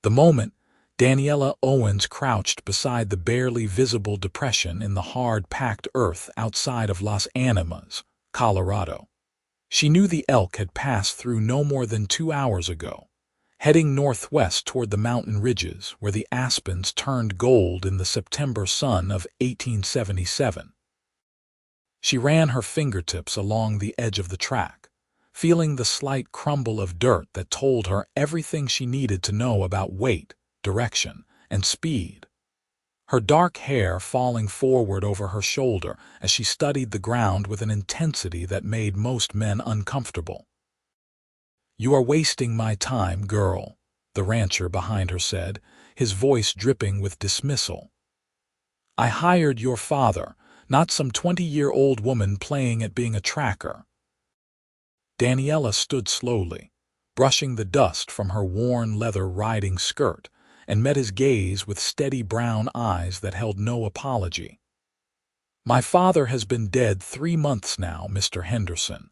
The moment, Daniella Owens crouched beside the barely visible depression in the hard, packed earth outside of Los Animas, Colorado. She knew the elk had passed through no more than 2 hours ago, heading northwest toward the mountain ridges where the aspens turned gold in the September sun of 1877. She ran her fingertips along the edge of the track, feeling the slight crumble of dirt that told her everything she needed to know about weight, direction, and speed. Her dark hair falling forward over her shoulder as she studied the ground with an intensity that made most men uncomfortable. "You are wasting my time, girl," the rancher behind her said, his voice dripping with dismissal. "I hired your father, not some 20-year-old woman playing at being a tracker." Daniella stood slowly, brushing the dust from her worn leather riding skirt, and met his gaze with steady brown eyes that held no apology. "My father has been dead 3 months now, Mr. Henderson.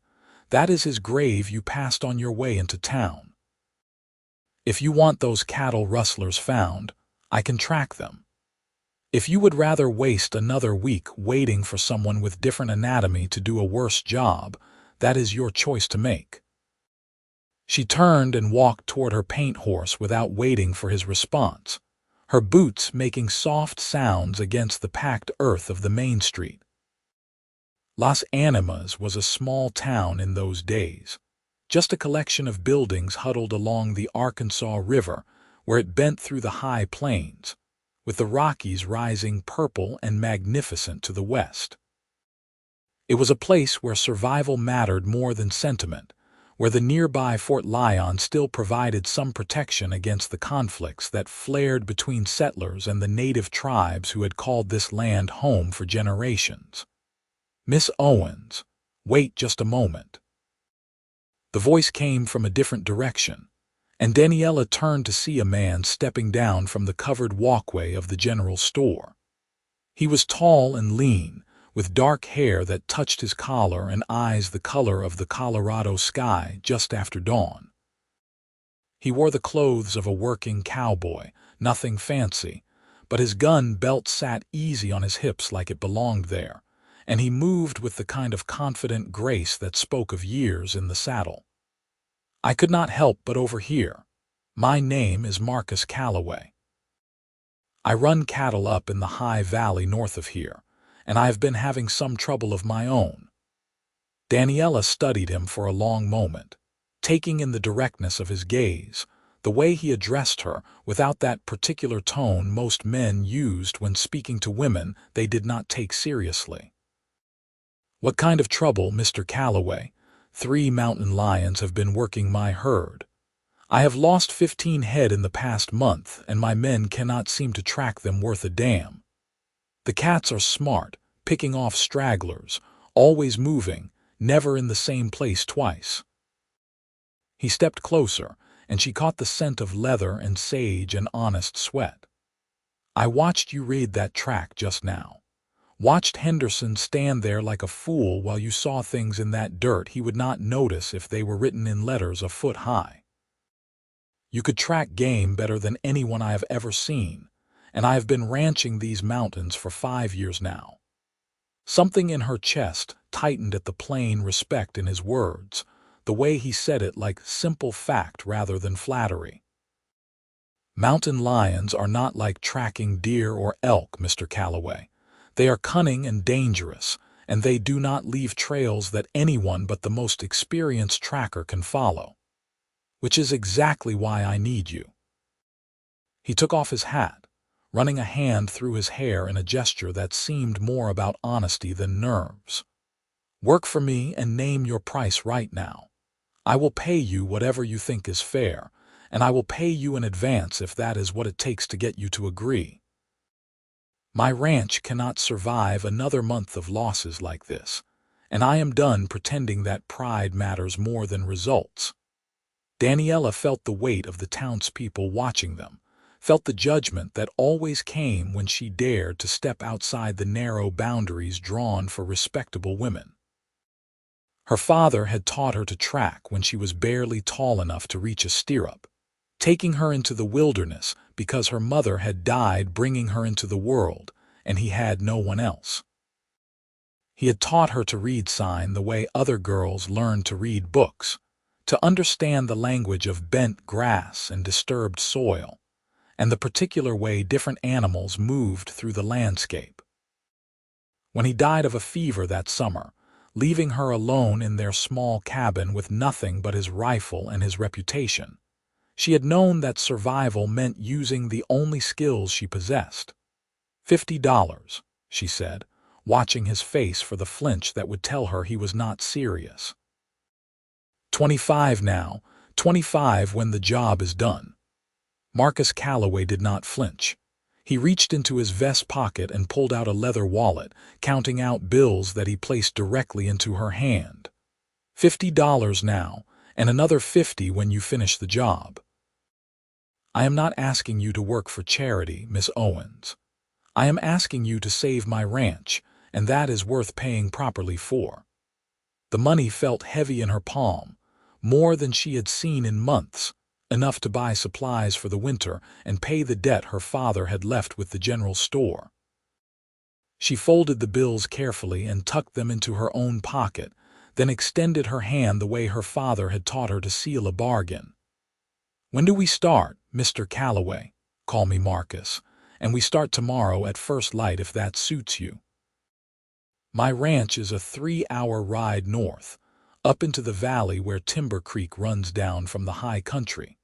That is his grave you passed on your way into town. If you want those cattle rustlers found, I can track them. If you would rather waste another week waiting for someone with different anatomy to do a worse job, that is your choice to make." She turned and walked toward her paint horse without waiting for his response, her boots making soft sounds against the packed earth of the main street. Las Animas was a small town in those days, just a collection of buildings huddled along the Arkansas River where it bent through the high plains, with the Rockies rising purple and magnificent to the west. It was a place where survival mattered more than sentiment, where the nearby Fort Lyon still provided some protection against the conflicts that flared between settlers and the native tribes who had called this land home for generations. "Miss Owens, wait just a moment." The voice came from a different direction, and Daniella turned to see a man stepping down from the covered walkway of the general store. He was tall and lean, with dark hair that touched his collar and eyes the color of the Colorado sky just after dawn. He wore the clothes of a working cowboy, nothing fancy, but his gun belt sat easy on his hips like it belonged there, and he moved with the kind of confident grace that spoke of years in the saddle. "I could not help but overhear. My name is Marcus Calloway. I run cattle up in the high valley north of here, and I have been having some trouble of my own." Daniella studied him for a long moment, taking in the directness of his gaze, the way he addressed her without that particular tone most men used when speaking to women they did not take seriously. "What kind of trouble, Mr. Calloway? 3 mountain lions have been working my herd. I have lost 15 head in the past month, and my men cannot seem to track them worth a damn. The cats are smart, picking off stragglers, always moving, never in the same place twice." He stepped closer, and she caught the scent of leather and sage and honest sweat. "I watched you raid that track just now. Watched Henderson stand there like a fool while you saw things in that dirt he would not notice if they were written in letters a foot high. You could track game better than anyone I have ever seen, and I have been ranching these mountains for 5 years now." Something in her chest tightened at the plain respect in his words, the way he said it like simple fact rather than flattery. "Mountain lions are not like tracking deer or elk, Mr. Calloway. They are cunning and dangerous, and they do not leave trails that anyone but the most experienced tracker can follow. Which is exactly why I need you." He took off his hat, running a hand through his hair in a gesture that seemed more about honesty than nerves. "Work for me and name your price right now. I will pay you whatever you think is fair, and I will pay you in advance if that is what it takes to get you to agree. My ranch cannot survive another month of losses like this, and I am done pretending that pride matters more than results." Daniella felt the weight of the townspeople watching them, felt the judgment that always came when she dared to step outside the narrow boundaries drawn for respectable women. Her father had taught her to track when she was barely tall enough to reach a stirrup, taking her into the wilderness because her mother had died bringing her into the world, and he had no one else. He had taught her to read sign the way other girls learned to read books, to understand the language of bent grass and disturbed soil, and the particular way different animals moved through the landscape. When he died of a fever that summer, leaving her alone in their small cabin with nothing but his rifle and his reputation, she had known that survival meant using the only skills she possessed. $50, she said, watching his face for the flinch that would tell her he was not serious. 25 now, 25 when the job is done. Marcus Calloway did not flinch. He reached into his vest pocket and pulled out a leather wallet, counting out bills that he placed directly into her hand. $50 now, and another 50 when you finish the job. I am not asking you to work for charity, Miss Owens. I am asking you to save my ranch, and that is worth paying properly for. The money felt heavy in her palm, more than she had seen in months, enough to buy supplies for the winter and pay the debt her father had left with the general store. She folded the bills carefully and tucked them into her own pocket, then extended her hand the way her father had taught her to seal a bargain. When do we start, Mr. Calloway? Call me Marcus, and we start tomorrow at first light if that suits you. My ranch is a 3-hour ride north, up into the valley where Timber Creek runs down from the high country.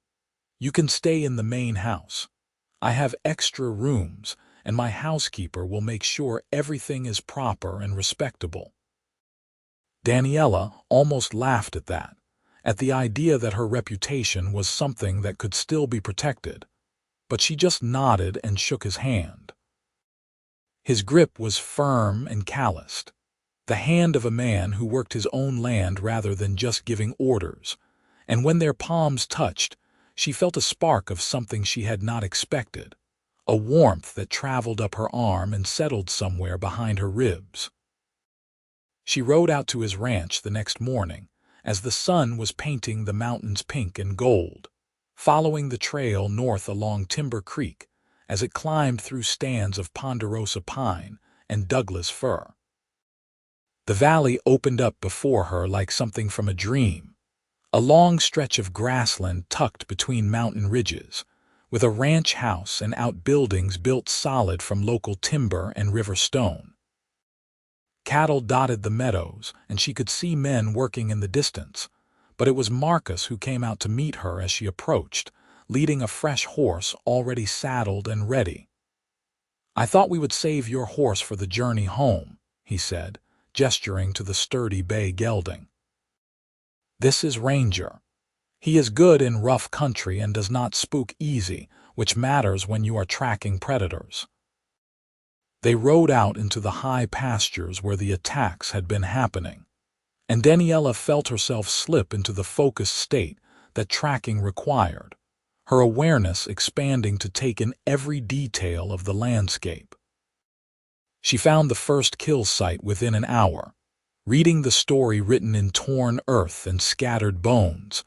You can stay in the main house. I have extra rooms, and my housekeeper will make sure everything is proper and respectable. Daniella almost laughed at that, at the idea that her reputation was something that could still be protected, but she just nodded and shook his hand. His grip was firm and calloused, the hand of a man who worked his own land rather than just giving orders, and when their palms touched, she felt a spark of something she had not expected, a warmth that traveled up her arm and settled somewhere behind her ribs. She rode out to his ranch the next morning, as the sun was painting the mountains pink and gold, following the trail north along Timber Creek as it climbed through stands of ponderosa pine and Douglas fir. The valley opened up before her like something from a dream, a long stretch of grassland tucked between mountain ridges, with a ranch house and outbuildings built solid from local timber and river stone. Cattle dotted the meadows, and she could see men working in the distance, but it was Marcus who came out to meet her as she approached, leading a fresh horse already saddled and ready. I thought we would save your horse for the journey home, he said, gesturing to the sturdy bay gelding. This is Ranger. He is good in rough country and does not spook easy, which matters when you are tracking predators. They rode out into the high pastures where the attacks had been happening, and Daniella felt herself slip into the focused state that tracking required, her awareness expanding to take in every detail of the landscape. She found the first kill site within an hour, reading the story written in torn earth and scattered bones,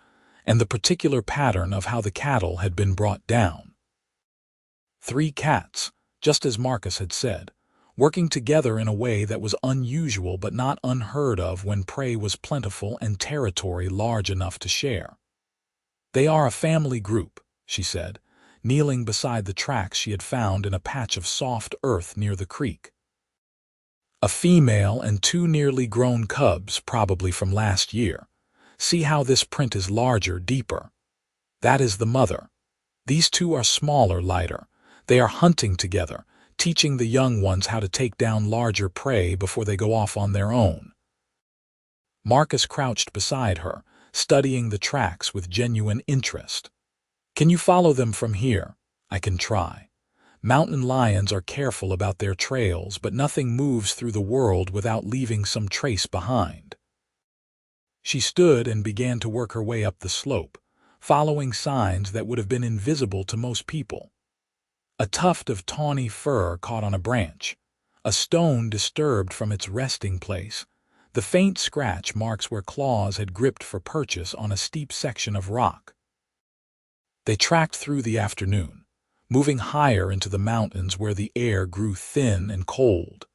and the particular pattern of how the cattle had been brought down. 3 cats, just as Marcus had said, working together in a way that was unusual but not unheard of when prey was plentiful and territory large enough to share. They are a family group, she said, kneeling beside the tracks she had found in a patch of soft earth near the creek. A female and 2 nearly grown cubs, probably from last year. See how this print is larger, deeper. That is the mother. These 2 are smaller, lighter. They are hunting together, teaching the young ones how to take down larger prey before they go off on their own. Marcus crouched beside her, studying the tracks with genuine interest. Can you follow them from here? I can try. Mountain lions are careful about their trails, but nothing moves through the world without leaving some trace behind. She stood and began to work her way up the slope, following signs that would have been invisible to most people. A tuft of tawny fur caught on a branch, a stone disturbed from its resting place, the faint scratch marks where claws had gripped for purchase on a steep section of rock. They tracked through the afternoon, moving higher into the mountains where the air grew thin and cold,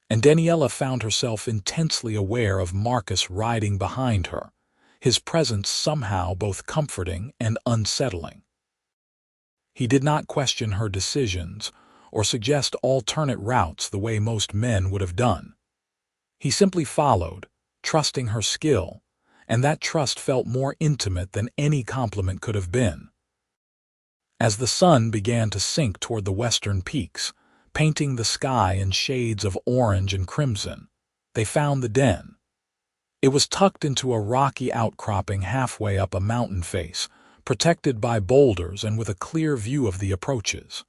and Daniella found herself intensely aware of Marcus riding behind her, his presence somehow both comforting and unsettling. He did not question her decisions or suggest alternate routes the way most men would have done. He simply followed, trusting her skill, and that trust felt more intimate than any compliment could have been. As the sun began to sink toward the western peaks, painting the sky in shades of orange and crimson, they found the den. It was tucked into a rocky outcropping halfway up a mountain face, protected by boulders and with a clear view of the approaches.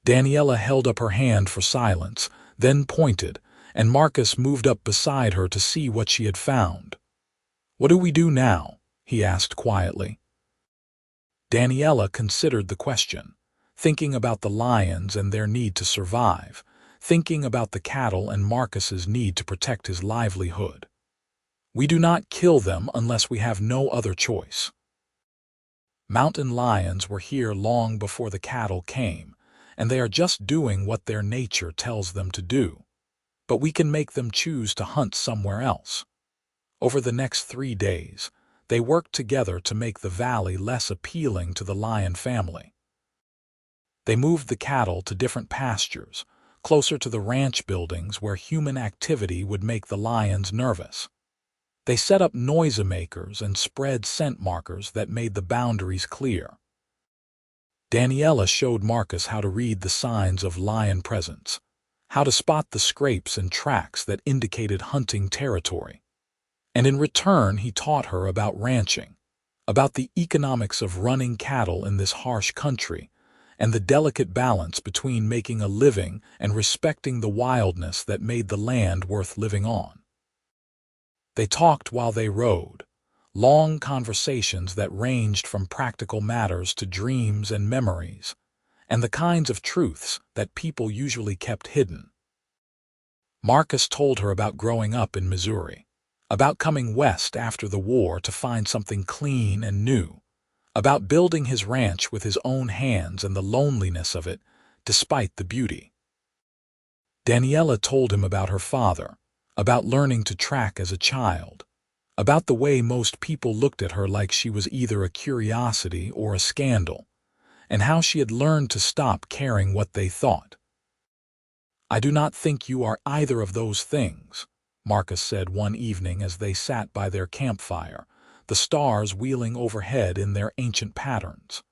Daniella held up her hand for silence, then pointed, and Marcus moved up beside her to see what she had found. "What do we do now?" he asked quietly. Daniella considered the question, thinking about the lions and their need to survive, thinking about the cattle and Marcus's need to protect his livelihood. "We do not kill them unless we have no other choice. Mountain lions were here long before the cattle came, and they are just doing what their nature tells them to do. But we can make them choose to hunt somewhere else." Over the next 3 days, they worked together to make the valley less appealing to the lion family. They moved the cattle to different pastures, closer to the ranch buildings where human activity would make the lions nervous. They set up noise-makers and spread scent markers that made the boundaries clear. Daniella showed Marcus how to read the signs of lion presence, how to spot the scrapes and tracks that indicated hunting territory. And in return, he taught her about ranching, about the economics of running cattle in this harsh country, and the delicate balance between making a living and respecting the wildness that made the land worth living on. They talked while they rode, long conversations that ranged from practical matters to dreams and memories, and the kinds of truths that people usually kept hidden. Marcus told her about growing up in Missouri, about coming west after the war to find something clean and new, about building his ranch with his own hands and the loneliness of it, despite the beauty. Daniella told him about her father, about learning to track as a child, about the way most people looked at her like she was either a curiosity or a scandal, and how she had learned to stop caring what they thought. "I do not think you are either of those things," Marcus said one evening as they sat by their campfire, the stars wheeling overhead in their ancient patterns.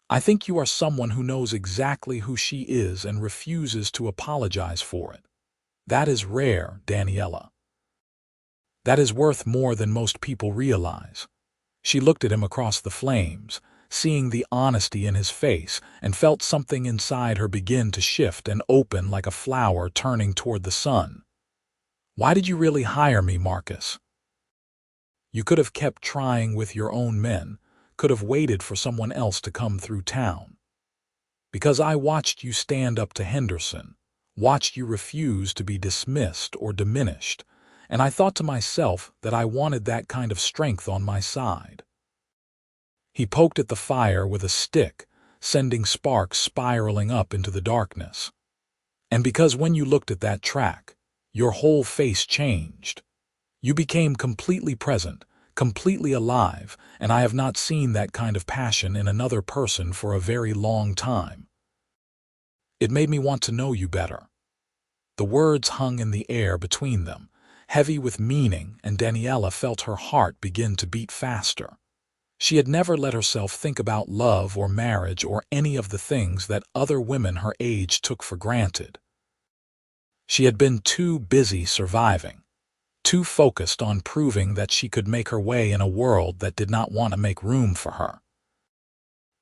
"I think you are someone who knows exactly who she is and refuses to apologize for it. That is rare, Daniella. That is worth more than most people realize." She looked at him across the flames, seeing the honesty in his face, and felt something inside her begin to shift and open like a flower turning toward the sun. "Why did you really hire me, Marcus? You could have kept trying with your own men, could have waited for someone else to come through town. Because I watched you stand up to Henderson, watched you refuse to be dismissed or diminished, and I thought to myself that I wanted that kind of strength on my side." He poked at the fire with a stick, sending sparks spiraling up into the darkness. "And because when you looked at that track, your whole face changed. You became completely present, completely alive, and I have not seen that kind of passion in another person for a very long time. It made me want to know you better." The words hung in the air between them, heavy with meaning, and Daniella felt her heart begin to beat faster. She had never let herself think about love or marriage or any of the things that other women her age took for granted. She had been too busy surviving, too focused on proving that she could make her way in a world that did not want to make room for her.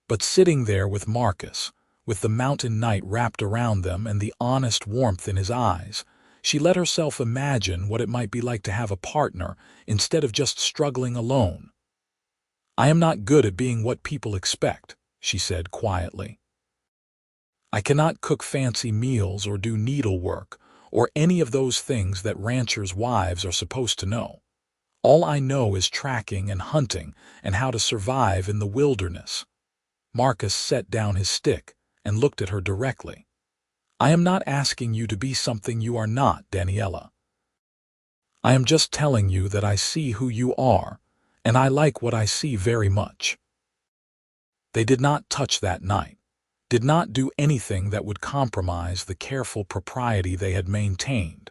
But sitting there with Marcus, with the mountain night wrapped around them and the honest warmth in his eyes, she let herself imagine what it might be like to have a partner instead of just struggling alone. "I am not good at being what people expect," she said quietly. "I cannot cook fancy meals or do needlework or any of those things that ranchers' wives are supposed to know. All I know is tracking and hunting and how to survive in the wilderness." Marcus set down his stick and looked at her directly. "I am not asking you to be something you are not, Daniella. I am just telling you that I see who you are, and I like what I see very much." They did not touch that night, did not do anything that would compromise the careful propriety they had maintained.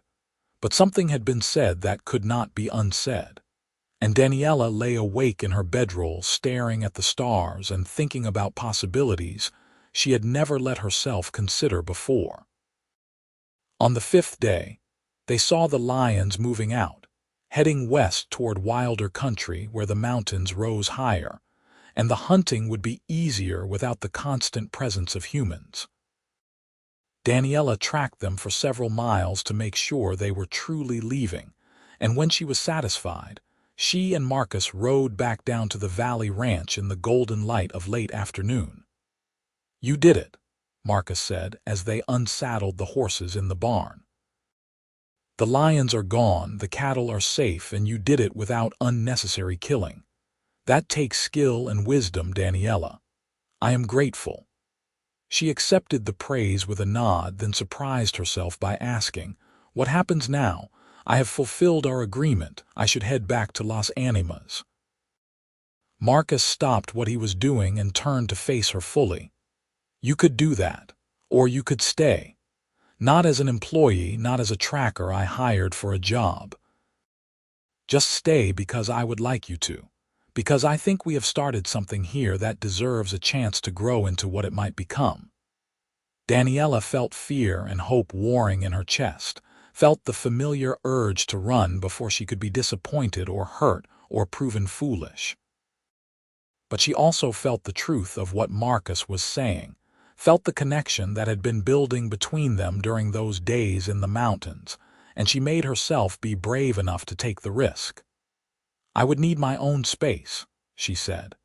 But something had been said that could not be unsaid, and Daniella lay awake in her bedroll staring at the stars and thinking about possibilities she had never let herself consider before. On the 5th day, they saw the lions moving out, heading west toward wilder country where the mountains rose higher, and the hunting would be easier without the constant presence of humans. Daniella tracked them for several miles to make sure they were truly leaving, and when she was satisfied, she and Marcus rode back down to the Valley Ranch in the golden light of late afternoon. "You did it," Marcus said as they unsaddled the horses in the barn. "The lions are gone, the cattle are safe, and you did it without unnecessary killing. That takes skill and wisdom, Daniella. I am grateful." She accepted the praise with a nod, then surprised herself by asking, "What happens now? I have fulfilled our agreement. I should head back to Las Animas." Marcus stopped what he was doing and turned to face her fully. "You could do that, or you could stay. Not as an employee, not as a tracker I hired for a job. Just stay because I would like you to. Because I think we have started something here that deserves a chance to grow into what it might become." Daniella felt fear and hope warring in her chest, felt the familiar urge to run before she could be disappointed or hurt or proven foolish. But she also felt the truth of what Marcus was saying, felt the connection that had been building between them during those days in the mountains, and she made herself be brave enough to take the risk. "I would need my own space," she said.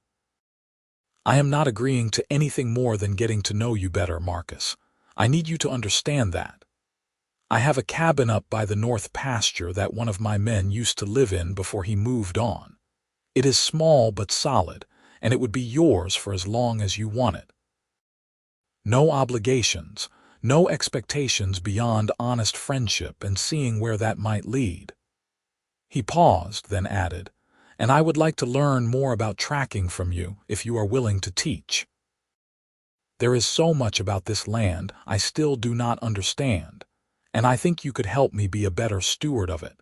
"I am not agreeing to anything more than getting to know you better, Marcus. I need you to understand that. I have a cabin up by the north pasture that one of my men used to live in before he moved on. It is small but solid, and it would be yours for as long as you want it. No obligations, no expectations beyond honest friendship and seeing where that might lead." He paused, then added, "And I would like to learn more about tracking from you if you are willing to teach. There is so much about this land I still do not understand, and I think you could help me be a better steward of it."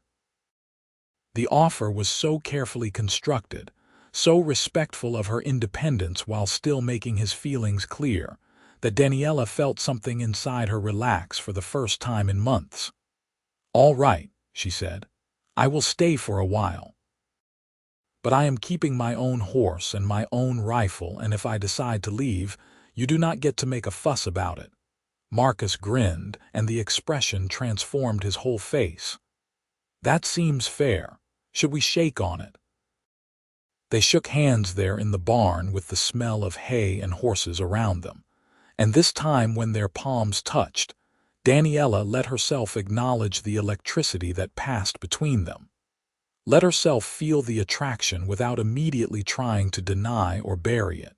The offer was so carefully constructed, so respectful of her independence while still making his feelings clear, that Daniella felt something inside her relax for the first time in months. "All right," she said. "I will stay for a while. But I am keeping my own horse and my own rifle, and if I decide to leave, you do not get to make a fuss about it." Marcus grinned, and the expression transformed his whole face. "That seems fair. Should we shake on it?" They shook hands there in the barn with the smell of hay and horses around them, and this time when their palms touched, Daniella let herself acknowledge the electricity that passed between them. Let herself feel the attraction without immediately trying to deny or bury it.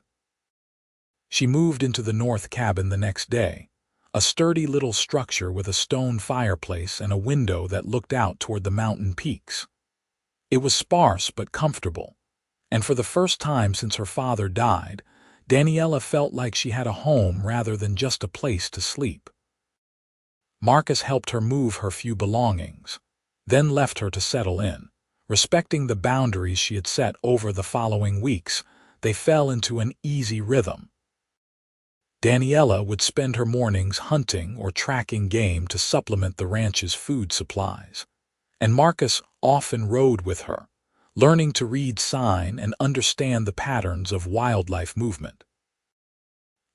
She moved into the north cabin the next day, a sturdy little structure with a stone fireplace and a window that looked out toward the mountain peaks. It was sparse but comfortable, and for the first time since her father died, Daniella felt like she had a home rather than just a place to sleep. Marcus helped her move her few belongings, then left her to settle in. Respecting the boundaries she had set over the following weeks, they fell into an easy rhythm. Daniella would spend her mornings hunting or tracking game to supplement the ranch's food supplies, and Marcus often rode with her, learning to read sign and understand the patterns of wildlife movement.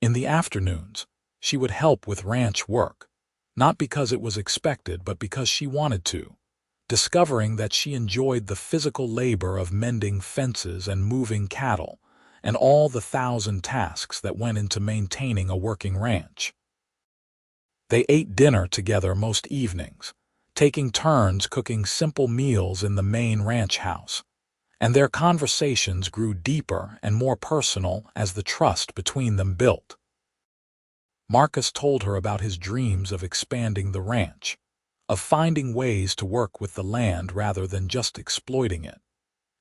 In the afternoons, she would help with ranch work, not because it was expected but because she wanted to, discovering that she enjoyed the physical labor of mending fences and moving cattle, and all the 1,000 tasks that went into maintaining a working ranch. They ate dinner together most evenings, taking turns cooking simple meals in the main ranch house, and their conversations grew deeper and more personal as the trust between them built. Marcus told her about his dreams of expanding the ranch, of finding ways to work with the land rather than just exploiting it.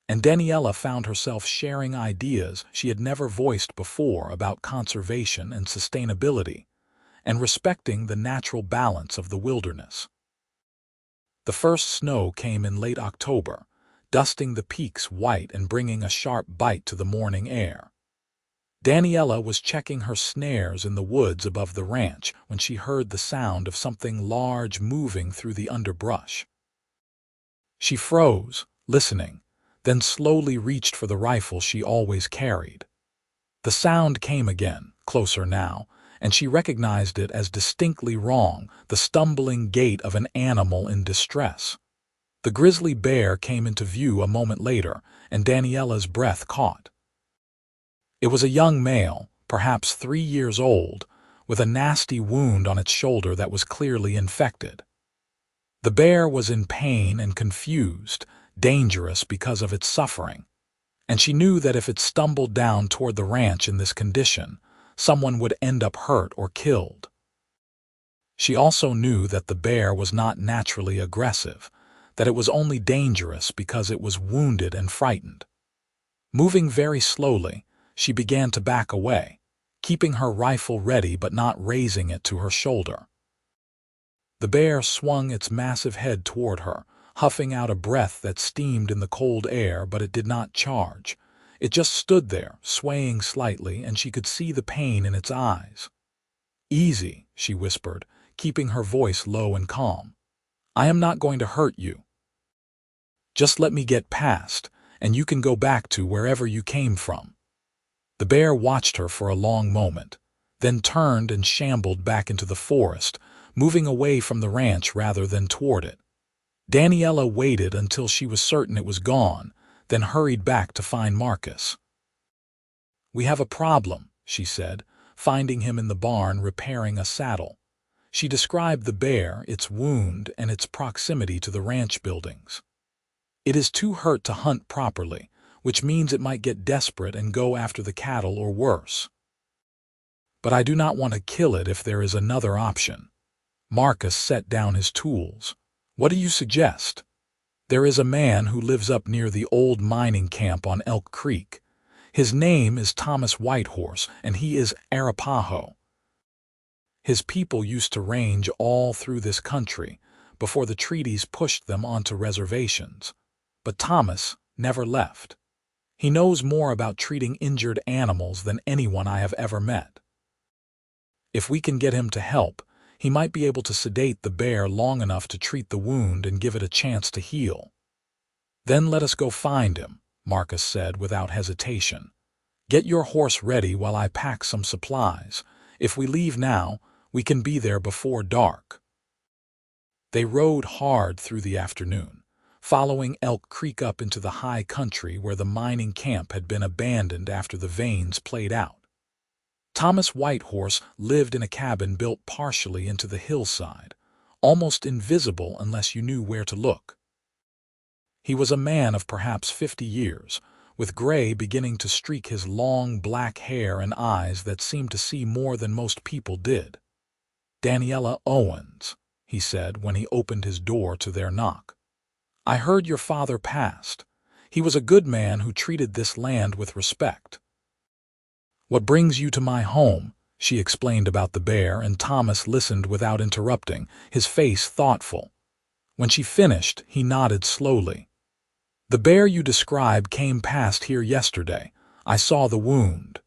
And Daniella found herself sharing ideas she had never voiced before about conservation and sustainability, and respecting the natural balance of the wilderness. The first snow came in late October, dusting the peaks white and bringing a sharp bite to the morning air. Daniella was checking her snares in the woods above the ranch when she heard the sound of something large moving through the underbrush. She froze, listening, then slowly reached for the rifle she always carried. The sound came again, closer now, and she recognized it as distinctly wrong, the stumbling gait of an animal in distress. The grizzly bear came into view a moment later, and Daniella's breath caught. It was a young male, perhaps 3 years old, with a nasty wound on its shoulder that was clearly infected. The bear was in pain and confused, dangerous because of its suffering, and she knew that if it stumbled down toward the ranch in this condition, someone would end up hurt or killed. She also knew that the bear was not naturally aggressive, that it was only dangerous because it was wounded and frightened. Moving very slowly, she began to back away, keeping her rifle ready but not raising it to her shoulder. The bear swung its massive head toward her, huffing out a breath that steamed in the cold air, but it did not charge. It just stood there, swaying slightly, and she could see the pain in its eyes. "Easy," she whispered, keeping her voice low and calm. "I am not going to hurt you. Just let me get past, and you can go back to wherever you came from." The bear watched her for a long moment, then turned and shambled back into the forest, moving away from the ranch rather than toward it. Daniella waited until she was certain it was gone, then hurried back to find Marcus. "We have a problem," she said, finding him in the barn repairing a saddle. She described the bear, its wound, and its proximity to the ranch buildings. "It is too hurt to hunt properly, which means it might get desperate and go after the cattle or worse. But I do not want to kill it if there is another option." Marcus set down his tools. "What do you suggest?" "There is a man who lives up near the old mining camp on Elk Creek. His name is Thomas Whitehorse, and he is Arapaho. His people used to range all through this country before the treaties pushed them onto reservations. But Thomas never left. He knows more about treating injured animals than anyone I have ever met. If we can get him to help, he might be able to sedate the bear long enough to treat the wound and give it a chance to heal." "Then let us go find him," Marcus said without hesitation. "Get your horse ready while I pack some supplies. If we leave now, we can be there before dark." They rode hard through the afternoon, following Elk Creek up into the high country where the mining camp had been abandoned after the veins played out. Thomas Whitehorse lived in a cabin built partially into the hillside, almost invisible unless you knew where to look. He was a man of perhaps 50 years, with gray beginning to streak his long black hair and eyes that seemed to see more than most people did. "Daniella Owens," he said when he opened his door to their knock. "I heard your father passed. He was a good man who treated this land with respect. What brings you to my home?" she explained about the bear, and Thomas listened without interrupting, his face thoughtful. When she finished, he nodded slowly. "The bear you described came past here yesterday. I saw the wound.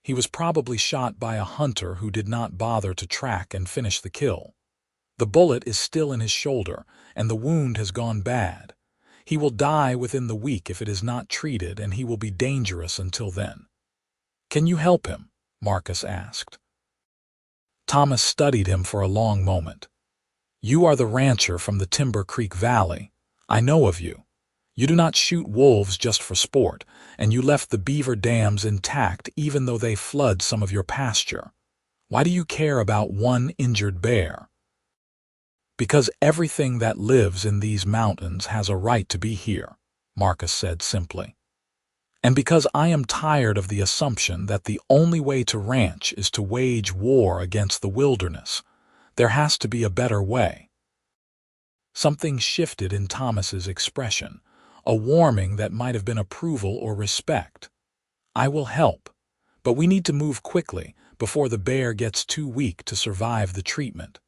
He was probably shot by a hunter who did not bother to track and finish the kill. The bullet is still in his shoulder, and the wound has gone bad. He will die within the week if it is not treated, and he will be dangerous until then." "Can you help him?" Marcus asked. Thomas studied him for a long moment. "You are the rancher from the Timber Creek Valley. I know of you. You do not shoot wolves just for sport, and you left the beaver dams intact even though they flood some of your pasture. Why do you care about one injured bear?" Because everything that lives in these mountains has a right to be here, Marcus said simply. And because I am tired of the assumption that the only way to ranch is to wage war against the wilderness, there has to be a better way. Something shifted in Thomas's expression, a warming that might have been approval or respect. I will help, but we need to move quickly before the bear gets too weak to survive the treatment.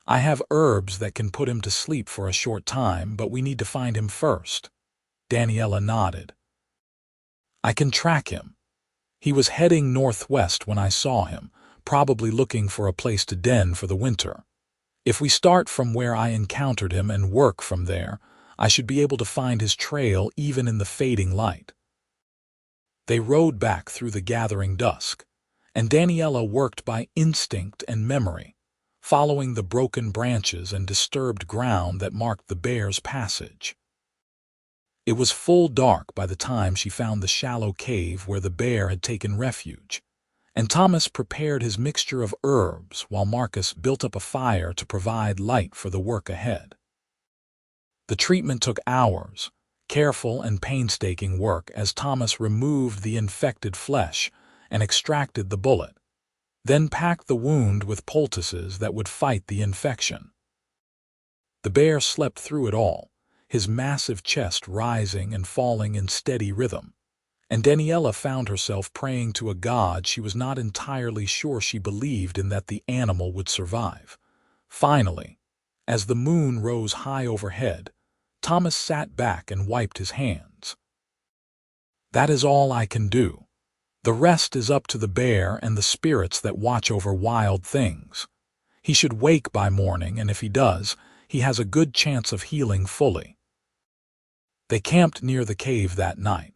I have herbs that can put him to sleep for a short time, but we need to find him first. Daniella nodded. I can track him. He was heading northwest when I saw him, probably looking for a place to den for the winter. If we start from where I encountered him and work from there, I should be able to find his trail even in the fading light. They rode back through the gathering dusk, and Daniella worked by instinct and memory, following the broken branches and disturbed ground that marked the bear's passage. It was full dark by the time she found the shallow cave where the bear had taken refuge, and Thomas prepared his mixture of herbs while Marcus built up a fire to provide light for the work ahead. The treatment took hours, careful and painstaking work as Thomas removed the infected flesh and extracted the bullet, then packed the wound with poultices that would fight the infection. The bear slept through it all, his massive chest rising and falling in steady rhythm, and Daniella found herself praying to a god she was not entirely sure she believed in that the animal would survive. Finally, as the moon rose high overhead, Thomas sat back and wiped his hands. That is all I can do. The rest is up to the bear and the spirits that watch over wild things. He should wake by morning, and if he does, he has a good chance of healing fully. They camped near the cave that night,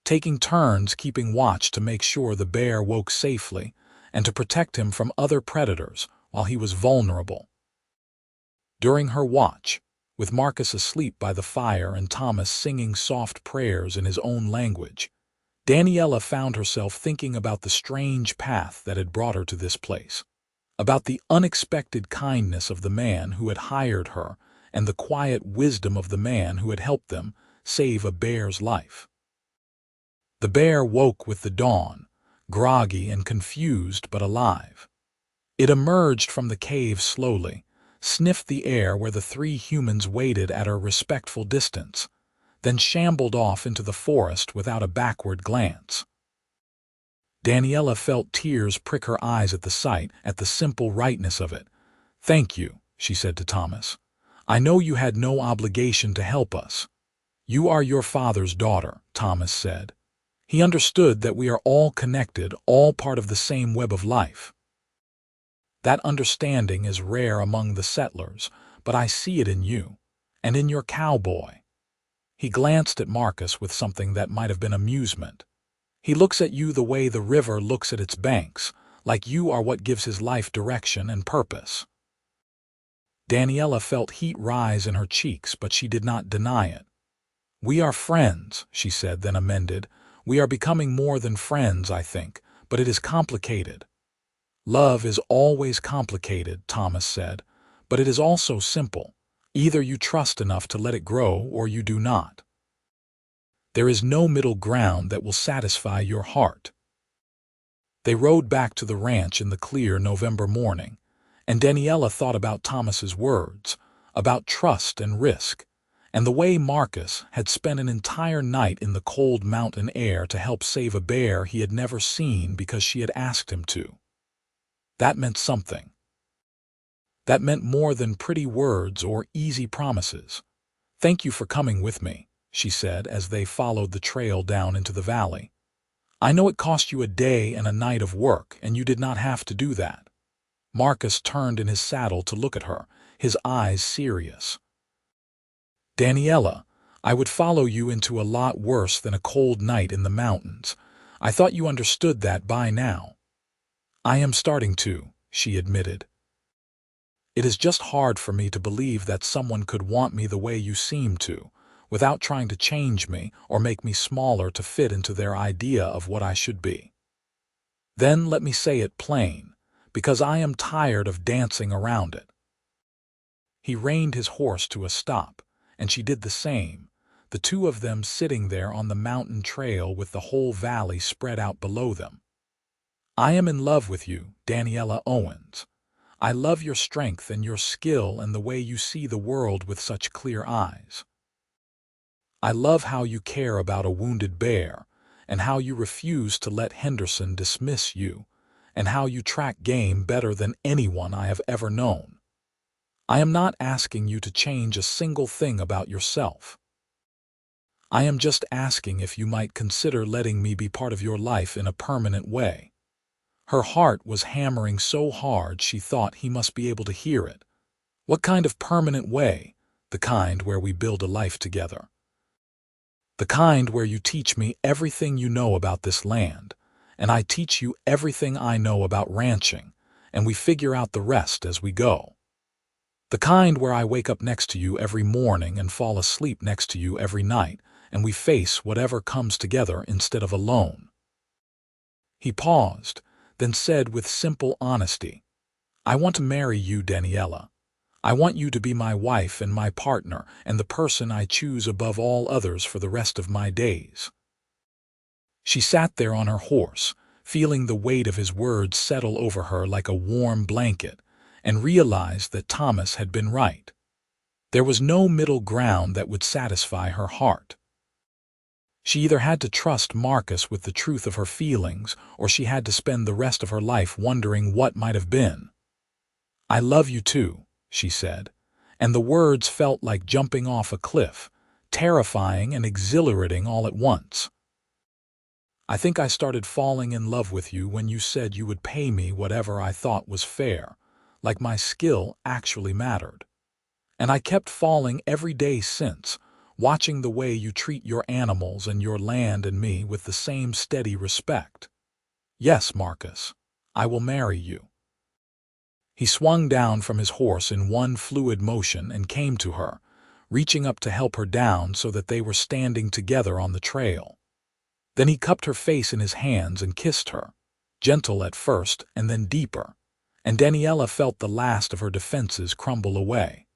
taking turns keeping watch to make sure the bear woke safely and to protect him from other predators while he was vulnerable. During her watch, with Marcus asleep by the fire and Thomas singing soft prayers in his own language, Daniella found herself thinking about the strange path that had brought her to this place, about the unexpected kindness of the man who had hired her and the quiet wisdom of the man who had helped them save a bear's life. The bear woke with the dawn, groggy and confused but alive. It emerged from the cave slowly, sniffed the air where the three humans waited at a respectful distance, then shambled off into the forest without a backward glance. Daniella felt tears prick her eyes at the sight, at the simple rightness of it. "Thank you," she said to Thomas. "I know you had no obligation to help us." "You are your father's daughter," Thomas said. He understood that we are all connected, all part of the same web of life. That understanding is rare among the settlers, but I see it in you, and in your cowboy. He glanced at Marcus with something that might have been amusement. He looks at you the way the river looks at its banks, like you are what gives his life direction and purpose. Daniella felt heat rise in her cheeks, but she did not deny it. "We are friends," she said, then amended. "We are becoming more than friends, I think, but it is complicated." "Love is always complicated," Thomas said, "but it is also simple. Either you trust enough to let it grow or you do not. There is no middle ground that will satisfy your heart." They rode back to the ranch in the clear November morning, and Daniella thought about Thomas's words, about trust and risk, and the way Marcus had spent an entire night in the cold mountain air to help save a bear he had never seen because she had asked him to. That meant something. That meant more than pretty words or easy promises. "Thank you for coming with me," she said as they followed the trail down into the valley. "I know it cost you a day and a night of work, and you did not have to do that." Marcus turned in his saddle to look at her, his eyes serious. "Daniella, I would follow you into a lot worse than a cold night in the mountains. I thought you understood that by now." "I am starting to," she admitted. "It is just hard for me to believe that someone could want me the way you seem to, without trying to change me or make me smaller to fit into their idea of what I should be. Then let me say it plain, because I am tired of dancing around it. He reined his horse to a stop, and she did the same, the two of them sitting there on the mountain trail with the whole valley spread out below them. "I am in love with you, Daniella Owens. I love your strength and your skill and the way you see the world with such clear eyes. I love how you care about a wounded bear, and how you refuse to let Henderson dismiss you, and how you track game better than anyone I have ever known. I am not asking you to change a single thing about yourself. I am just asking if you might consider letting me be part of your life in a permanent way." Her heart was hammering so hard she thought he must be able to hear it. "What kind of permanent way?" "The kind where we build a life together. The kind where you teach me everything you know about this land, and I teach you everything I know about ranching, and we figure out the rest as we go. The kind where I wake up next to you every morning and fall asleep next to you every night, and we face whatever comes together instead of alone." He paused, then said with simple honesty, "I want to marry you, Daniella. I want you to be my wife and my partner and the person I choose above all others for the rest of my days." She sat there on her horse, feeling the weight of his words settle over her like a warm blanket, and realized that Thomas had been right. There was no middle ground that would satisfy her heart. She either had to trust Marcus with the truth of her feelings, or she had to spend the rest of her life wondering what might have been. "I love you too," she said, and the words felt like jumping off a cliff, terrifying and exhilarating all at once. "I think I started falling in love with you when you said you would pay me whatever I thought was fair, like my skill actually mattered. And I kept falling every day since, watching the way you treat your animals and your land and me with the same steady respect. Yes, Marcus, I will marry you." He swung down from his horse in one fluid motion and came to her, reaching up to help her down so that they were standing together on the trail. Then he cupped her face in his hands and kissed her, gentle at first and then deeper, and Daniella felt the last of her defenses crumble away.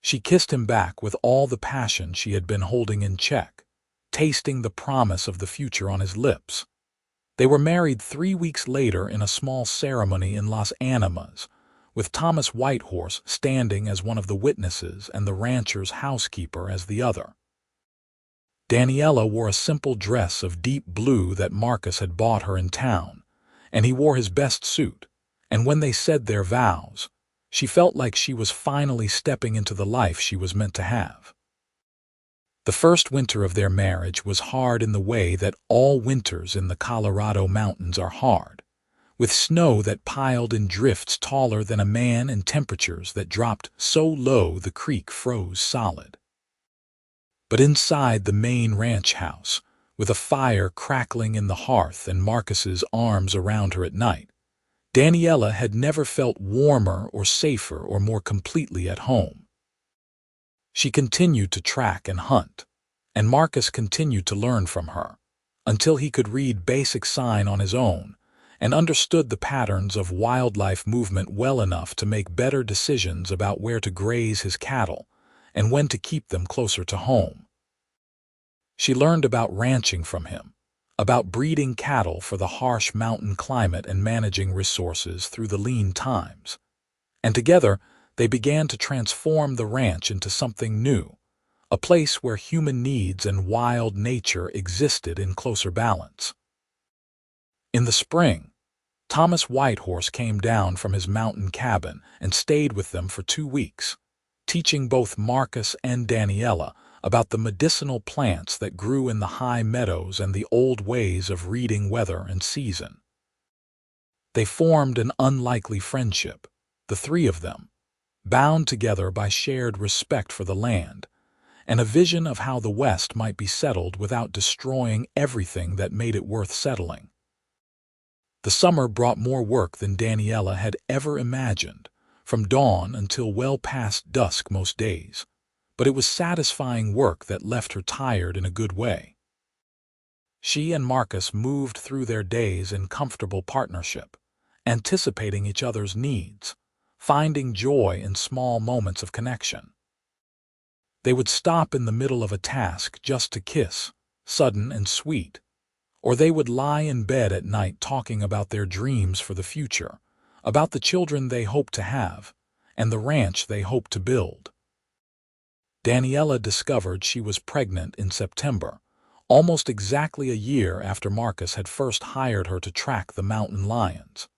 She kissed him back with all the passion she had been holding in check, tasting the promise of the future on his lips. They were married 3 weeks later in a small ceremony in Las Animas, with Thomas Whitehorse standing as one of the witnesses and the rancher's housekeeper as the other. Daniella wore a simple dress of deep blue that Marcus had bought her in town, and he wore his best suit, and when they said their vows, she felt like she was finally stepping into the life she was meant to have. The first winter of their marriage was hard in the way that all winters in the Colorado mountains are hard, with snow that piled in drifts taller than a man and temperatures that dropped so low the creek froze solid. But inside the main ranch house, with a fire crackling in the hearth and Marcus's arms around her at night, Daniella had never felt warmer or safer or more completely at home. She continued to track and hunt, and Marcus continued to learn from her, until he could read basic sign on his own and understood the patterns of wildlife movement well enough to make better decisions about where to graze his cattle and when to keep them closer to home. She learned about ranching from him, about breeding cattle for the harsh mountain climate and managing resources through the lean times. And together, they began to transform the ranch into something new, a place where human needs and wild nature existed in closer balance. In the spring, Thomas Whitehorse came down from his mountain cabin and stayed with them for 2 weeks, teaching both Marcus and Daniella about the medicinal plants that grew in the high meadows and the old ways of reading weather and season. They formed an unlikely friendship, the three of them, bound together by shared respect for the land, and a vision of how the West might be settled without destroying everything that made it worth settling. The summer brought more work than Daniella had ever imagined, from dawn until well past dusk most days, but it was satisfying work that left her tired in a good way. She and Marcus moved through their days in comfortable partnership, anticipating each other's needs, finding joy in small moments of connection. They would stop in the middle of a task just to kiss, sudden and sweet, or they would lie in bed at night talking about their dreams for the future, about the children they hoped to have, and the ranch they hoped to build. Daniella discovered she was pregnant in September, almost exactly a year after Marcus had first hired her to track the mountain lions.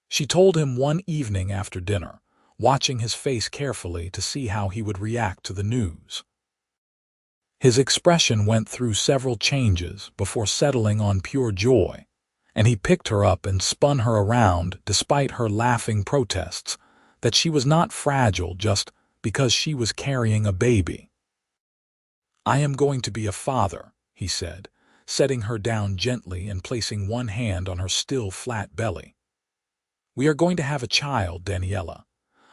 She told him one evening after dinner, watching his face carefully to see how he would react to the news. His expression went through several changes before settling on pure joy, and he picked her up and spun her around despite her laughing protests that she was not fragile just because she was carrying a baby. "I am going to be a father," he said, setting her down gently and placing one hand on her still flat belly. "We are going to have a child, Daniella,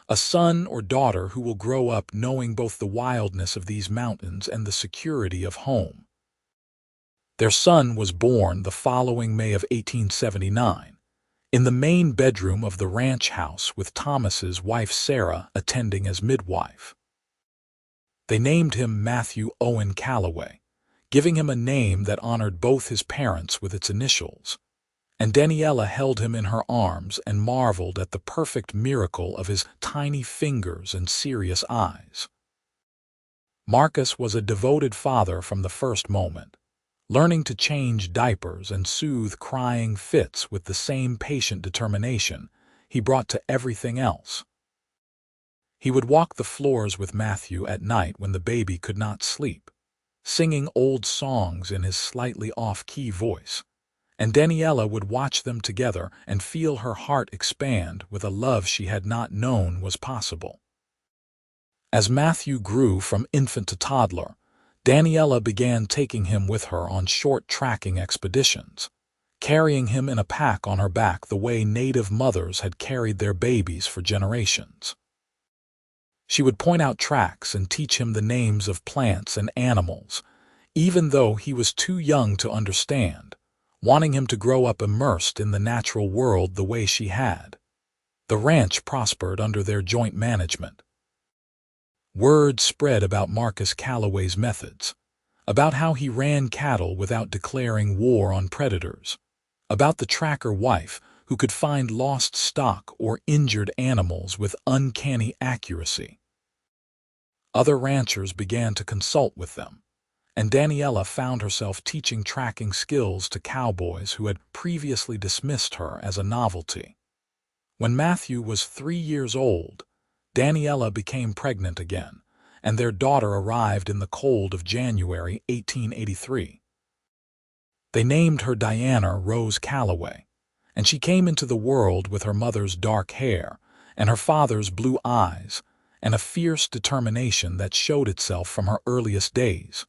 a son or daughter who will grow up knowing both the wildness of these mountains and the security of home." Their son was born the following May of 1879, in the main bedroom of the ranch house with Thomas's wife Sarah attending as midwife. They named him Matthew Owen Calloway, giving him a name that honored both his parents with its initials, and Daniella held him in her arms and marveled at the perfect miracle of his tiny fingers and serious eyes. Marcus was a devoted father from the first moment, learning to change diapers and soothe crying fits with the same patient determination he brought to everything else. He would walk the floors with Matthew at night when the baby could not sleep, singing old songs in his slightly off-key voice, and Daniella would watch them together and feel her heart expand with a love she had not known was possible. As Matthew grew from infant to toddler, Daniella began taking him with her on short tracking expeditions, carrying him in a pack on her back the way native mothers had carried their babies for generations. She would point out tracks and teach him the names of plants and animals, even though he was too young to understand, wanting him to grow up immersed in the natural world the way she had. The ranch prospered under their joint management. Word spread about Marcus Calloway's methods, about how he ran cattle without declaring war on predators, about the tracker wife who could find lost stock or injured animals with uncanny accuracy. Other ranchers began to consult with them, and Daniella found herself teaching tracking skills to cowboys who had previously dismissed her as a novelty. When Matthew was 3 years old, Daniella became pregnant again, and their daughter arrived in the cold of January 1883. They named her Diana Rose Calloway, and she came into the world with her mother's dark hair and her father's blue eyes, and a fierce determination that showed itself from her earliest days.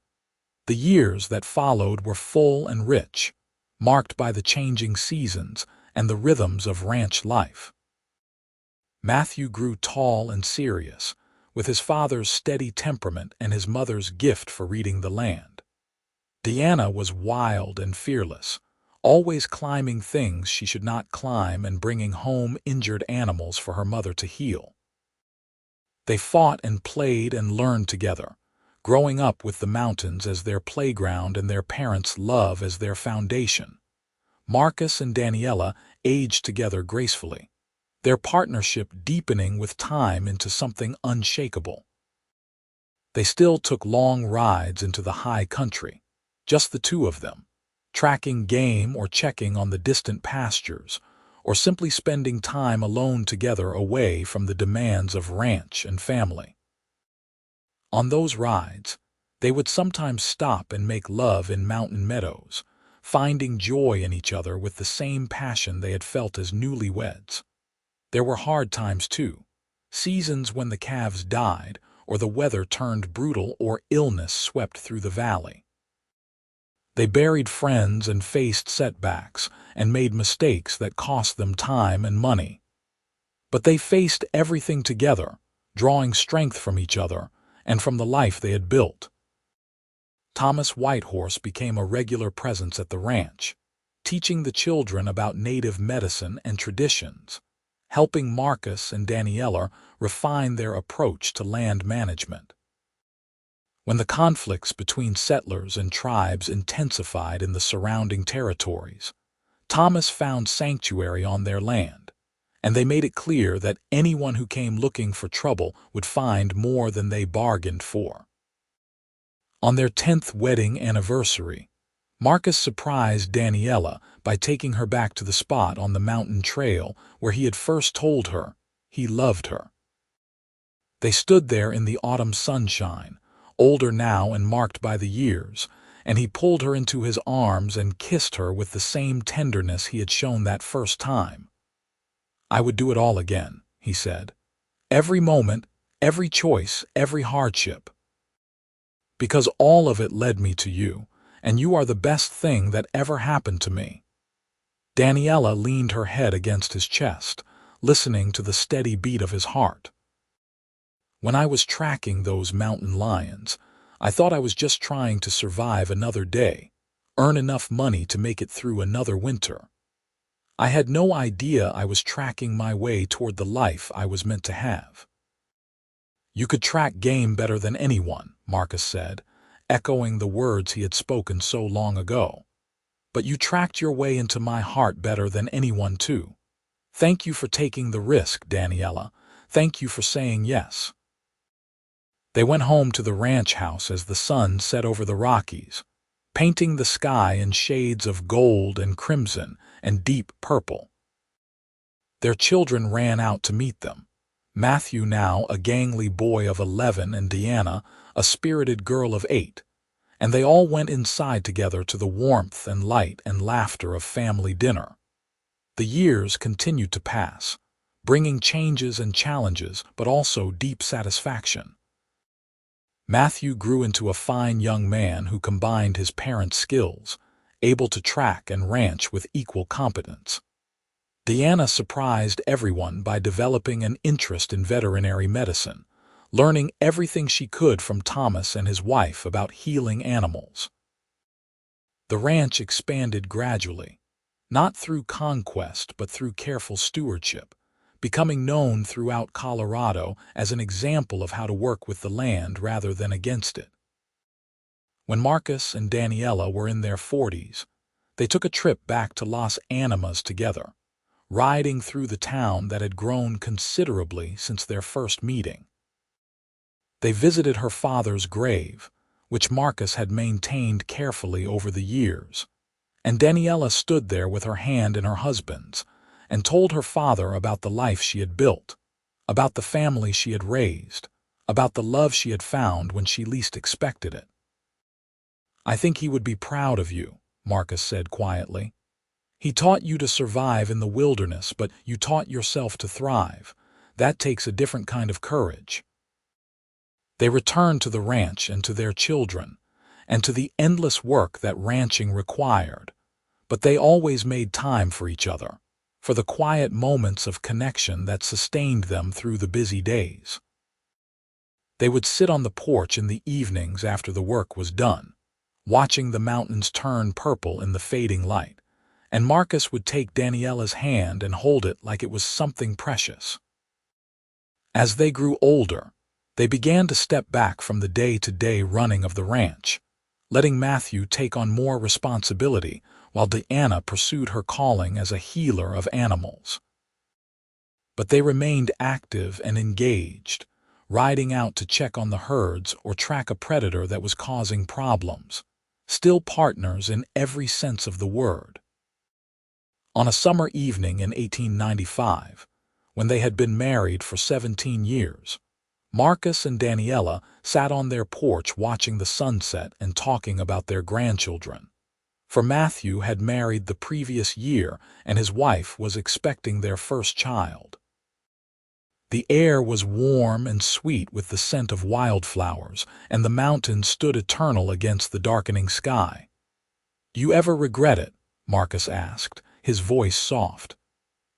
The years that followed were full and rich, marked by the changing seasons and the rhythms of ranch life. Matthew grew tall and serious, with his father's steady temperament and his mother's gift for reading the land. Diana was wild and fearless, always climbing things she should not climb and bringing home injured animals for her mother to heal. They fought and played and learned together, growing up with the mountains as their playground and their parents' love as their foundation. Marcus and Daniella aged together gracefully, their partnership deepening with time into something unshakable. They still took long rides into the high country, just the two of them, tracking game or checking on the distant pastures, or simply spending time alone together away from the demands of ranch and family. On those rides, they would sometimes stop and make love in mountain meadows, finding joy in each other with the same passion they had felt as newlyweds. There were hard times too, seasons when the calves died or the weather turned brutal or illness swept through the valley. They buried friends and faced setbacks and made mistakes that cost them time and money. But they faced everything together, drawing strength from each other and from the life they had built. Thomas Whitehorse became a regular presence at the ranch, teaching the children about native medicine and traditions, helping Marcus and Daniella refine their approach to land management. When the conflicts between settlers and tribes intensified in the surrounding territories, Thomas found sanctuary on their land, and they made it clear that anyone who came looking for trouble would find more than they bargained for. On their 10th wedding anniversary, Marcus surprised Daniella by taking her back to the spot on the mountain trail where he had first told her he loved her. They stood there in the autumn sunshine, older now and marked by the years, and he pulled her into his arms and kissed her with the same tenderness he had shown that first time. "I would do it all again," he said. "Every moment, every choice, every hardship. Because all of it led me to you, and you are the best thing that ever happened to me." Daniella leaned her head against his chest, listening to the steady beat of his heart. "When I was tracking those mountain lions, I thought I was just trying to survive another day, earn enough money to make it through another winter. I had no idea I was tracking my way toward the life I was meant to have." "You could track game better than anyone," Marcus said, echoing the words he had spoken so long ago. "But you tracked your way into my heart better than anyone too. Thank you for taking the risk, Daniella. Thank you for saying yes." They went home to the ranch house as the sun set over the Rockies, painting the sky in shades of gold and crimson and deep purple. Their children ran out to meet them. Matthew, now a gangly boy of 11, and Deanna, a spirited girl of 8, and they all went inside together to the warmth and light and laughter of family dinner. The years continued to pass, bringing changes and challenges, but also deep satisfaction. Matthew grew into a fine young man who combined his parents' skills, able to track and ranch with equal competence. Deanna surprised everyone by developing an interest in veterinary medicine, learning everything she could from Thomas and his wife about healing animals. The ranch expanded gradually, not through conquest but through careful stewardship, becoming known throughout Colorado as an example of how to work with the land rather than against it. When Marcus and Daniella were in their 40s, they took a trip back to Las Animas together, riding through the town that had grown considerably since their first meeting. They visited her father's grave, which Marcus had maintained carefully over the years, and Daniella stood there with her hand in her husband's and told her father about the life she had built, about the family she had raised, about the love she had found when she least expected it. "I think he would be proud of you," Marcus said quietly. "He taught you to survive in the wilderness, but you taught yourself to thrive. That takes a different kind of courage." They returned to the ranch and to their children, and to the endless work that ranching required, but they always made time for each other, for the quiet moments of connection that sustained them through the busy days. They would sit on the porch in the evenings after the work was done, watching the mountains turn purple in the fading light, and Marcus would take Daniella's hand and hold it like it was something precious. As they grew older, they began to step back from the day-to-day running of the ranch, letting Matthew take on more responsibility while Deanna pursued her calling as a healer of animals. But they remained active and engaged, riding out to check on the herds or track a predator that was causing problems, still partners in every sense of the word. On a summer evening in 1895, when they had been married for 17 years, Marcus and Daniella sat on their porch watching the sunset and talking about their grandchildren. For Matthew had married the previous year and his wife was expecting their first child. The air was warm and sweet with the scent of wildflowers, and the mountains stood eternal against the darkening sky. "Do you ever regret it?" Marcus asked, his voice soft.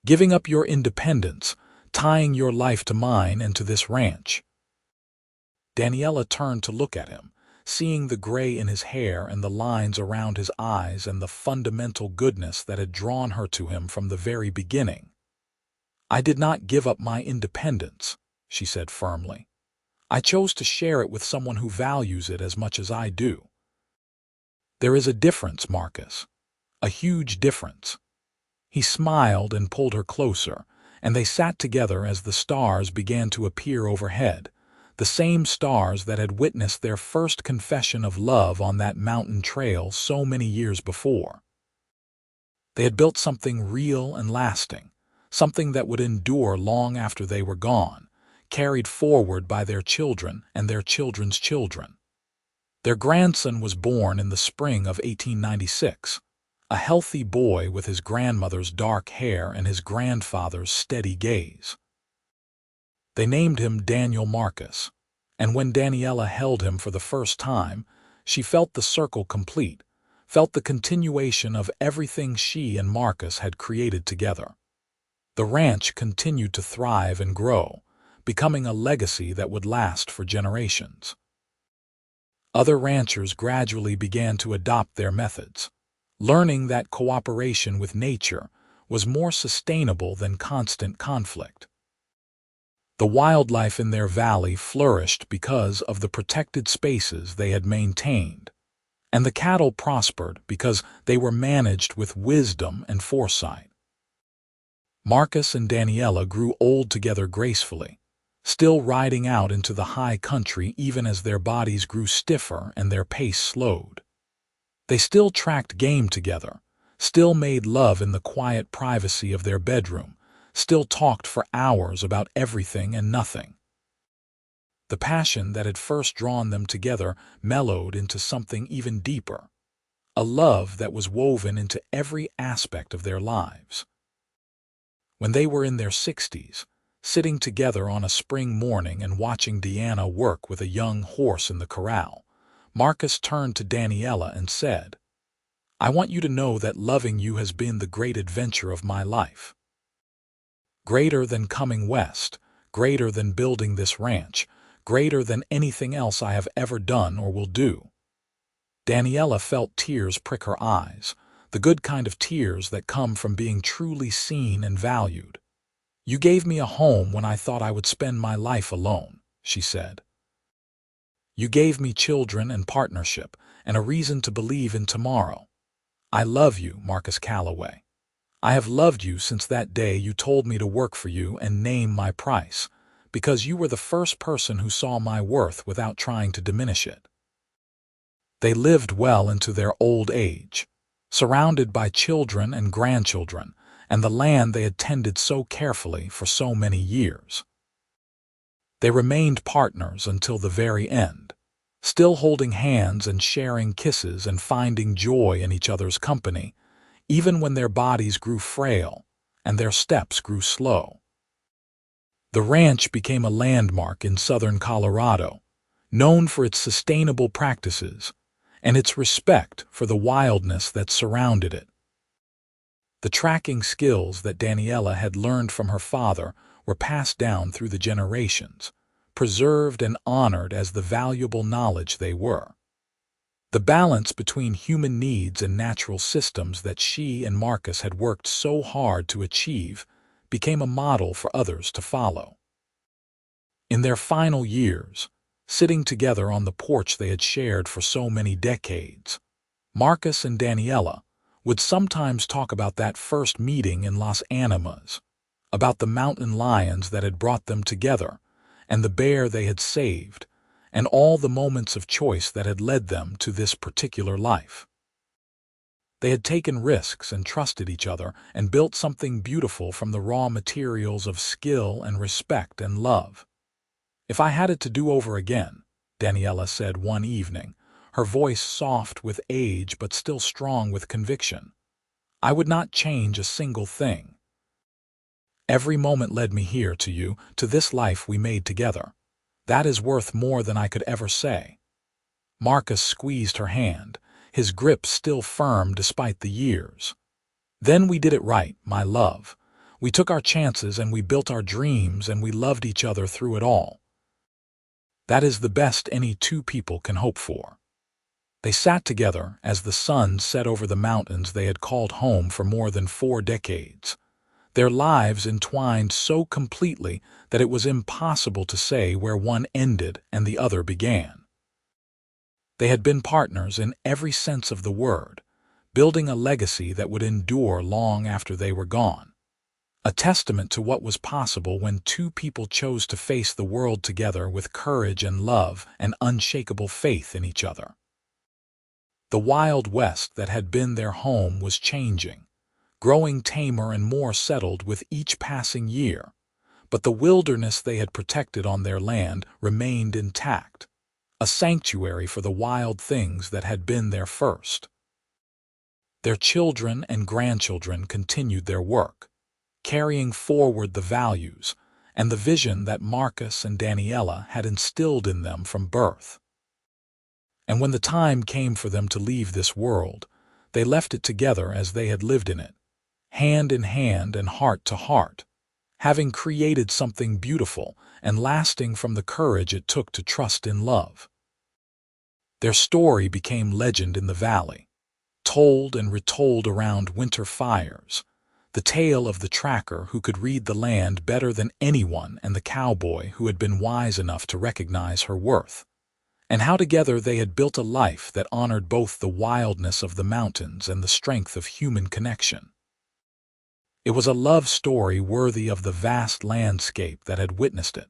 "Giving up your independence, tying your life to mine and to this ranch?" Daniella turned to look at him, seeing the gray in his hair and the lines around his eyes and the fundamental goodness that had drawn her to him from the very beginning. I did not give up my independence, she said firmly. I chose to share it with someone who values it as much as I do. There is a difference, Marcus. A huge difference. He smiled and pulled her closer, and they sat together as the stars began to appear overhead, the same stars that had witnessed their first confession of love on that mountain trail so many years before. They had built something real and lasting, something that would endure long after they were gone, carried forward by their children and their children's children. Their grandson was born in the spring of 1896, a healthy boy with his grandmother's dark hair and his grandfather's steady gaze. They named him Daniel Marcus, and when Daniella held him for the first time, she felt the circle complete, felt the continuation of everything she and Marcus had created together. The ranch continued to thrive and grow, becoming a legacy that would last for generations. Other ranchers gradually began to adopt their methods, learning that cooperation with nature was more sustainable than constant conflict. The wildlife in their valley flourished because of the protected spaces they had maintained, and the cattle prospered because they were managed with wisdom and foresight. Marcus and Daniella grew old together gracefully, still riding out into the high country even as their bodies grew stiffer and their pace slowed. They still tracked game together, still made love in the quiet privacy of their bedroom, still talked for hours about everything and nothing. The passion that had first drawn them together mellowed into something even deeper, a love that was woven into every aspect of their lives. When they were in their 60s, sitting together on a spring morning and watching Deanna work with a young horse in the corral, Marcus turned to Daniella and said, "I want you to know that loving you has been the great adventure of my life. Greater than coming west, greater than building this ranch, greater than anything else I have ever done or will do." Daniella felt tears prick her eyes, the good kind of tears that come from being truly seen and valued. "You gave me a home when I thought I would spend my life alone," she said. "You gave me children and partnership and a reason to believe in tomorrow. I love you, Marcus Calloway. I have loved you since that day you told me to work for you and name my price, because you were the first person who saw my worth without trying to diminish it." They lived well into their old age, surrounded by children and grandchildren, and the land they had tended so carefully for so many years. They remained partners until the very end, still holding hands and sharing kisses and finding joy in each other's company, even when their bodies grew frail and their steps grew slow. The ranch became a landmark in southern Colorado, known for its sustainable practices and its respect for the wildness that surrounded it. The tracking skills that Daniella had learned from her father were passed down through the generations, preserved and honored as the valuable knowledge they were. The balance between human needs and natural systems that she and Marcus had worked so hard to achieve became a model for others to follow. In their final years, sitting together on the porch they had shared for so many decades, Marcus and Daniella would sometimes talk about that first meeting in Las Animas, about the mountain lions that had brought them together, and the bear they had saved, and all the moments of choice that had led them to this particular life. They had taken risks and trusted each other and built something beautiful from the raw materials of skill and respect and love. "If I had it to do over again," Daniella said one evening, her voice soft with age but still strong with conviction, "I would not change a single thing. Every moment led me here to you, to this life we made together. That is worth more than I could ever say." Marcus squeezed her hand, his grip still firm despite the years. "Then we did it right, my love. We took our chances and we built our dreams and we loved each other through it all. That is the best any two people can hope for." They sat together as the sun set over the mountains they had called home for more than 4 decades, their lives entwined so completely that it was impossible to say where one ended and the other began. They had been partners in every sense of the word, building a legacy that would endure long after they were gone. A testament to what was possible when two people chose to face the world together with courage and love and unshakable faith in each other. The Wild West that had been their home was changing, growing tamer and more settled with each passing year, but the wilderness they had protected on their land remained intact, a sanctuary for the wild things that had been there first. Their children and grandchildren continued their work, carrying forward the values and the vision that Marcus and Daniella had instilled in them from birth. And when the time came for them to leave this world, they left it together as they had lived in it, hand in hand and heart to heart, having created something beautiful and lasting from the courage it took to trust in love. Their story became legend in the valley, told and retold around winter fires, the tale of the tracker who could read the land better than anyone and the cowboy who had been wise enough to recognize her worth, and how together they had built a life that honored both the wildness of the mountains and the strength of human connection. It was a love story worthy of the vast landscape that had witnessed it,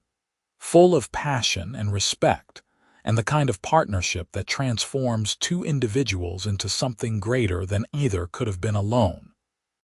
full of passion and respect, and the kind of partnership that transforms two individuals into something greater than either could have been alone.